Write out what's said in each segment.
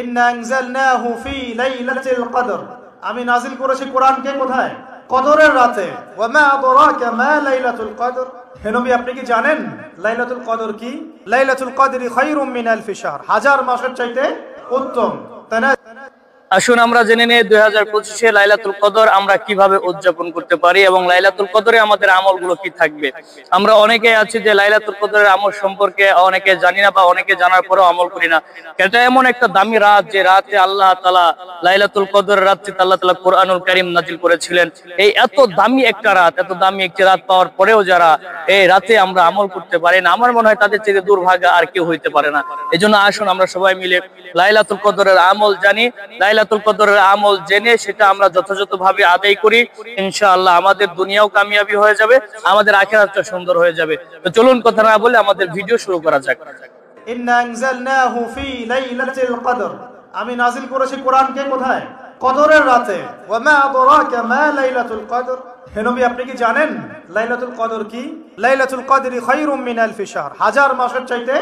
ইন্না আনজালনাহু ফি লাইলাতিল কদর, আমি নাজিল করেছি কোরআনকে কোথায়? কদরের রাতে। ওয়া মা আদরাকা মা লাইলাতুল কদর, হে নবী আপনি কি জানেন লাইলাতুল কদর কি? লাইলাতুল কদরি খায়রুম মিন আলফি শাহর, হাজার মাসের চাইতে উত্তম। আসুন আমরা জেনে নেই 2025-এ লাইলাতুল কদর আমরা কিভাবে উদযাপন করতে পারি এবং লাইলাতুল কদরে আমাদের আমলগুলো কি থাকবে। আমরা অনেকে আছি যে লাইলাতুল কদরের আমল সম্পর্কে অনেকে জানি না বা অনেকে জানার পরেও আমল করি না। এটা এমন একটা দামি রাত যে রাতে আল্লাহ তাআলা লাইলাতুল কদরের রাতে আল্লাহ তাআলা কোরআনুল কারীম নাজিল করেছিলেন। এই এত দামি একটা রাত, এত দামি একটি রাত পাওয়ার পরেও যারা এই রাতে আমরা আমল করতে পারি না, আমার মনে হয় তাদের চেয়ে দুর্ভাগা আর কেউ হইতে পারে না। এজন্য আসুন আমরা সবাই মিলে লাইলাতুল কদরের আমল জানি, লাইলাতুল কদরের আমল জেনে সেটা আমরা যথাযথভাবে আদায় করি। ইনশাআল্লাহ আমাদের দুনিয়াও কামিয়াবি হয়ে যাবে, আমাদের আখিরাতটা সুন্দর হয়ে যাবে। তো চলুন কথা না বলে আমাদের ভিডিও শুরু করা যাক। ইন্না আনজালনাহু ফি লাইলাতিল কদর, আমি নাজিল করেছি কোরআনকে কোথায়? কদরের রাতে। ওয়া মা আদরাকা মা লাইলাতুল কদর, হে নবী আপনি কি জানেন লাইলাতুল কদর কি? লাইলাতুল কদরি খায়রুম মিন আলফি শাহর, হাজার মাসের চাইতে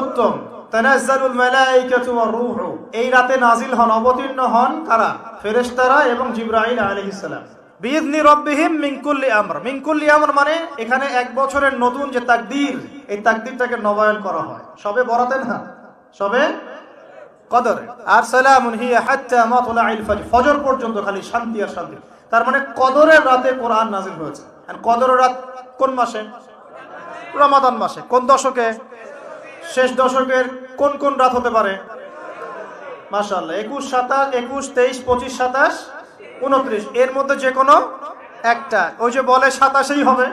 উত্তম। তানাজ্জালুল মালায়েকাতু ওয়ার রূহ, এই রাতে নাজিল হন, অবতীর্ণ হন কারা? ফেরেশতারা এবং জিবরাইল আলাইহিস সালাম। বিইذনি রাব্বিহিম মিন কুল্লি আমর, মিন কুল্লি আমর মানে এখানে এক বছরের নতুন যে তাকদীর, এই তাকদীরটাকে নবায়ন করা হয় সবে বরাতে না, সবে কদরে। আর সালামুন হিয়া হাত্তা মাতলাইল ফজর, ফজর পর্যন্ত খালি শান্তি আর শান্তি। তার মানে কদরের রাতে কোরআন নাজিল হয়েছে। আর কদরের রাত কোন মাসে? রমাদান মাসে। কোন দশকে? শেষ দশকের কোন কোন রাত হতে পারে? মাশাআল্লাহ 21, 27, 21, 23, 25, 27, 29, এর মধ্যে যে কোনো একটা। ওই যে বলে 27-এই হবে,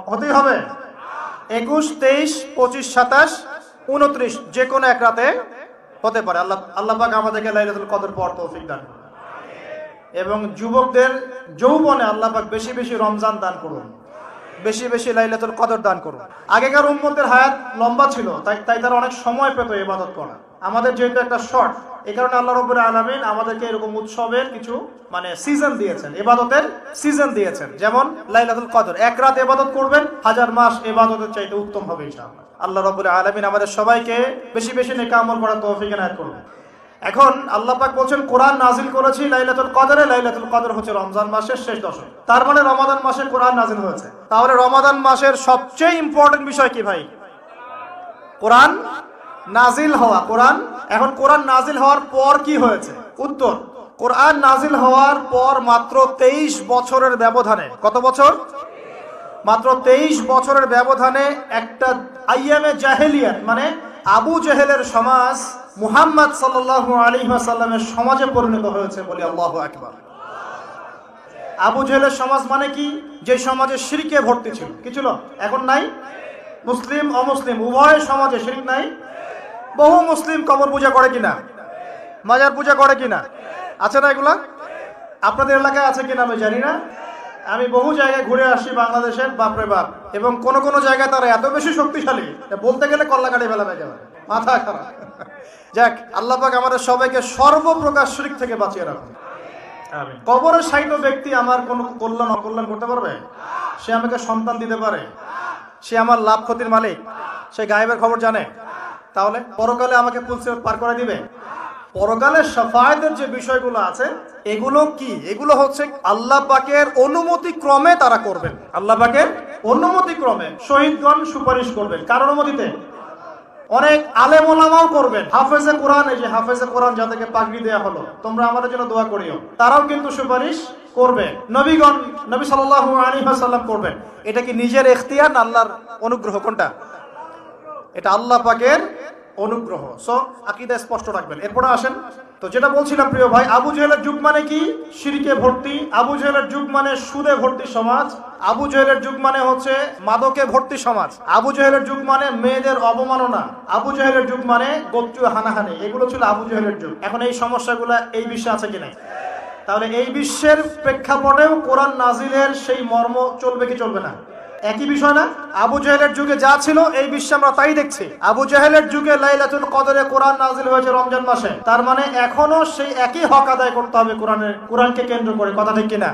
হতেই হবে। 21, 23, 25, 27, 29 যে কোনো এক রাতে হতে পারে। আল্লাহ পাক আমাদেরকে লাইলাতুল কদর পড়ার তৌফিক দান করুন এবং যুবকদের যৌবনে আল্লাহ পাক বেশি বেশি রমজান দান করুন, বেশি বেশি লাইলাতুল কদর দান করুন। আগেকার উম্মতের হায়াত লম্বা ছিল, তাই তারা অনেক সময় পেত ইবাদত করা। আমাদের যেহেতু একটা শর্ট, এই কারণে আল্লাহ রাব্বুল আলামিন আমাদেরকে এরকম উৎসবের কিছু সিজন দিয়েছেন, ইবাদতের সিজন দিয়েছেন। যেমন লাইলাতুল কদর, এক রাত ইবাদত করবেন, হাজার মাস ইবাদতের চাইতে উত্তম হবে ইনশাআল্লাহ। আল্লাহ রাব্বুল আলামিন আমাদের সবাইকে বেশি বেশি নেক আমল করার তৌফিক এনায়েত করুন। এখন আল্লাহ পাক বলছেন কোরআন নাজিল করেছি লাইলাতুল কদরে। লাইলাতুল কদর হচ্ছে রমজান মাসের শেষ দশক, তার মানে রমাদান মাসে কোরআন নাজিল হয়েছে। তাহলে রমাদান মাসের সবচেয়ে ইম্পর্টেন্ট বিষয় কি ভাই? কোরআন নাজিল হওয়া। কোরআন এখন কোরআন নাজিল হওয়ার পর কি হয়েছে? উত্তর, কোরআন নাজিল হওয়ার পর মাত্র 23 বছরের ব্যবধানে, কত বছর? মাত্র 23 বছরের ব্যবধানে একটা আইয়ামে জাহেলিয়াত মানে আবু জেহেলের সমাজ মুহাম্মদ সাল্লাল্লাহু আলাইহি ওয়াসাল্লামের সমাজে পরিণত হয়েছে। বলি আল্লাহু আকবার। আবু জেহেলের সমাজ মানে কি? যে সমাজে শিরকে ভর্তি ছিল, কি ছিল? এখন নাই? মুসলিম অমুসলিম উভয় সমাজে শিরক নাই। বহু মুসলিম কবর পূজা করে কিনা, মাজার পূজা করে কিনা, আছে না এগুলা? আপনাদের এলাকায় আছে কিনা আমি জানি না। আমি বহু জায়গায় ঘুরে আসি বাংলাদেশের, বাপরে বাপ। এবং কোন কোন জায়গায় তারা এত বেশি শক্তিশালী, বলতে গেলে কল্লা কাটি ফেলা যাবে, মাথা খারাপ। যাক, আল্লাহ পাক আমাদের সবাইকে সর্বপ্রকার শিরক থেকে বাঁচিয়ে রাখুন। আমিন। কবরের সাহিত্য ব্যক্তি আমার কোনো কল্যাণ অকল্যাণ করতে পারবে? সে আমাকে সন্তান দিতে পারে, সে আমার লাভ ক্ষতির মালিক, সে গায়েবের খবর জানে। তাহলে পরকালে আমাকে পুলসিরাত পার করে দিবে? পরকালের শাফায়াতের যে বিষয়গুলো আছে এগুলো কি? এগুলো হচ্ছে আল্লাহ পাকের অনুমতি ক্রমে তারা করবেন। আল্লাহ পাকের অনুমতি ক্রমে শহীদগণ সুপারিশ করবেন। কার অনুমতিতে? অনেক আলেম ওলামাও করবেন। হাফেজে কোরআন, এই যে হাফেজে কোরআন যাদেরকে পাগড়ি দেওয়া হলো, তোমরা আমাদের জন্য দোয়া করিও, তারাও কিন্তু সুপারিশ করবে। নবীগণ, নবী সাল্লাল্লাহু আলাইহি ওয়াসাল্লাম করবেন। এটা কি নিজের ইখতিয়ার না আল্লাহর অনুগ্রহ? কোনটা? এটা আল্লাহ পাকের অনুগ্রহ। সো আকীদা স্পষ্ট রাখবেন। এরপরে আসেন, তো যেটা বলছিলাম প্রিয় ভাই, আবু জেহেলের যুগ মানে কি? শিরকে ভর্তি। আবু জেহেলের যুগ মানে সুদে ভর্তি সমাজ। আবু জেহেলের যুগ মানে হচ্ছে মাদকে ভর্তি সমাজ। আবু জেহেলের যুগ মানে মেয়েদের অবমাননা। আবু জেহেলের যুগ মানে গোত্রীয় হানাহানি। এগুলো ছিল আবু জেহেলের যুগ। এখন এই সমস্যাগুলো এই বিশ্বে আছে কিনা? তাহলে এই বিশ্বের প্রেক্ষাপটেও কোরআন নাজিলের সেই মর্ম চলবে কি চলবে না? একই বিষয় না? আবু জেহেলের যুগে যা ছিল এই বিশ্বে আমরা তাই দেখছি। আবু জেহেলের যুগে লাইলাতুল কদরে কোরআন নাজিল হয়েছে রমজান মাসে, তার মানে এখনো সেই একই হক আদায় করতে হবে কোরআনকে কেন্দ্র করে। কথা ঠিক কিনা?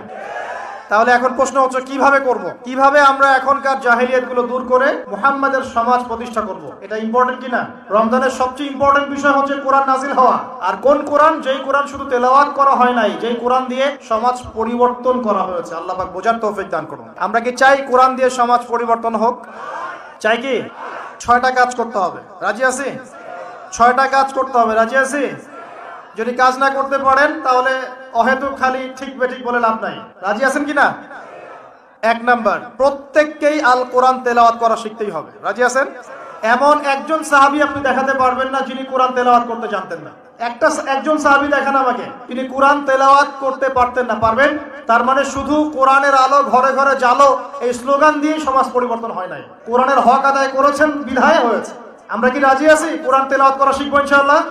তাহলে এখন প্রশ্ন হচ্ছে কিভাবে করব, কিভাবে আমরা এখনকার জাহেলিয়াত গুলো দূর করে মুহাম্মাদের সমাজ প্রতিষ্ঠা করব। এটা ইম্পর্টেন্ট কিনা? রমজানের সবচেয়ে ইম্পর্টেন্ট বিষয় হচ্ছে কোরআন নাজিল হওয়া। আর কোন কোরআন? যেই কোরআন শুধু তেলাওয়াত করা হয় নাই, যেই কোরআন দিয়ে সমাজ পরিবর্তন করা হয়েছে। আল্লাহ পাক বোঝার তৌফিক দান করুন। আমরা কি চাই কোরআন দিয়ে সমাজ পরিবর্তন হোক? চাই কি? 6টা কাজ করতে হবে, রাজি আছি? 6টা কাজ করতে হবে, রাজি আছি? যদি কাজ না করতে পারেন তাহলে অহেতুক খালি ঠিক বেঠিক বলে লাভ নাই। রাজি আছেন কিনা? 1 নাম্বার, প্রত্যেককেই আল কোরআন তেলাওয়াত করা শিখতেই হবে। রাজি আছেন? এমন একজন সাহাবী আপনি দেখাতে পারবেন না যিনি কোরআন তেলাওয়াত করতে জানতেন না। একজন সাহাবী দেখান আমাকে, তিনি কোরআন তেলাওয়াত করতে পারতেন না। পারবেন? তার মানে শুধু কোরআনের আলো ঘরে ঘরে জ্বালো এই স্লোগান দিয়ে সমাজ পরিবর্তন হয় নাই। কোরআনের হক আদায় করেছেন বিধায় হয়েছে। আমরা কি রাজি আছি কোরআন তেলাওয়াত করা শিখবো ইনশাআল্লাহ?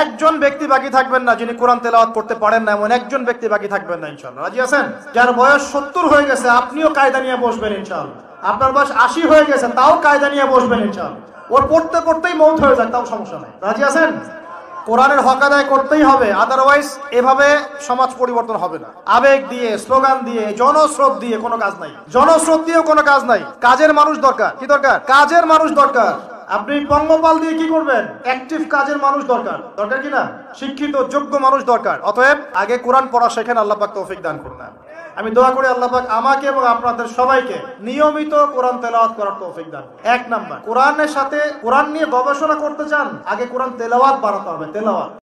একজন ব্যক্তি বাকি থাকবেন না যিনি কোরআন তেলাওয়াত করতে পারেন না, এমন একজন ব্যক্তি বাকি থাকবেন না ইনশাআল্লাহ। রাজি আছেন? যার বয়স 70 হয়ে গেছে আপনিও কায়দা নিয়ে বসবেন ইনশাআল্লাহ। আপনার বয়স 80 হয়ে গেছে তাও কায়দা নিয়ে বসবেন ইনশাআল্লাহ। ওর পড়তে পড়তেই মৌত হয়ে যায় তাও সমস্যা নাই। রাজি আছেন? কোরআনের হক আদায় করতেই হবে, আদারওয়াইজ এভাবে সমাজ পরিবর্তন হবে না। আবেগ দিয়ে, স্লোগান দিয়ে, জনস্রোত দিয়ে কোনো কাজ নাই। জনস্রোত দিয়েও কোনো কাজ নাই। কাজের মানুষ দরকার। কি দরকার? কাজের মানুষ দরকার। আপনি পঙ্গপাল দিয়ে কি করবেন? অ্যাক্টিভ কাজের মানুষ দরকার। দরকার কি না? শিক্ষিত যোগ্য মানুষ দরকার। অতএব আগে কোরআন পড়া শেখেন। আল্লাহ পাক তৌফিক দান করুন। আমি দোয়া করি আল্লাহ পাক আমাকে এবং আপনাদের সবাইকে নিয়মিত কোরআন তেলাওয়াত করার তৌফিক দান। 1 নাম্বার, কোরআনের সাথে কোরআন নিয়ে গবেষণা করতে চান, আগে কোরআন তেলাওয়াত বাড়াতে হবে। তেলাওয়াত